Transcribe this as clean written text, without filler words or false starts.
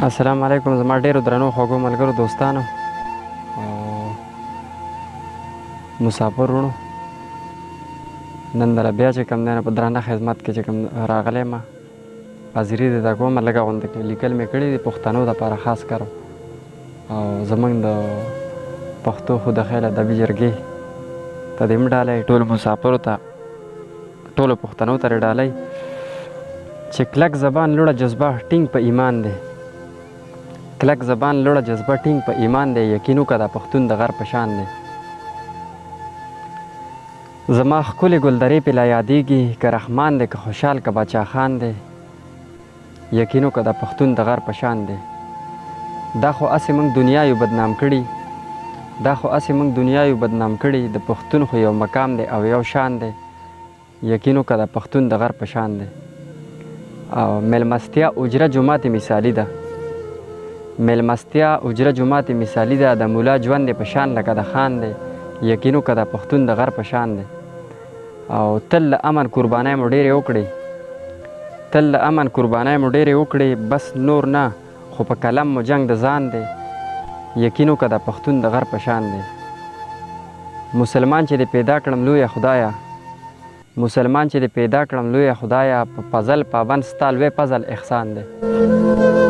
السلام علیکم زما ډیرو درنو خوږو ملګرو دوستانو او مسافرونو نن دله بیا چې کوم دی نو په درانه خدمت کې چې کوم راغلی یم حاضري درته کومه لږه غونده لیکل مې کړي دي پښتنو دپاره خاص کر او زموږ د پښتو خو د خیله ادبي جرګې ته دې هم ډالۍ ټولو مسافرو ته ټولو پښتنو ته دې ډالۍ چې کلک زبان لوړه جذبه ټینګ په ایمان دی کلک زبان لوړه جذبه ټینګ په ایمان دی یقین وکړه دا پښتون د غر په شان دی زما ښکلې ګلدرې پې لا یادېږي که رحمان دی که خوشحال که باچا خان دی یقین وکړه دا پښتون د غر په شان دی دا خو هسې موږ دنیا یو بدنام کړي د پښتون خو یو مقام دی او یو شان دی یقین وکړه دا پښتون د غر په شان دی او میلمستیا اجره جومات مثالي ده د مولا ژوند دی په شان لکه د خان دی یقین وکړه دا پښتون د غر په شان دی او تل له امن قربانۍ مو ډېرې وکړې بس نور نه خو په قلم مو جنګ د ځان دی یقین وکړه دا پښتون د غر په شان دی مسلمان چې دې پیدا کړم لویه خدایه په فضل پابند ستا لوی فضل احسان دی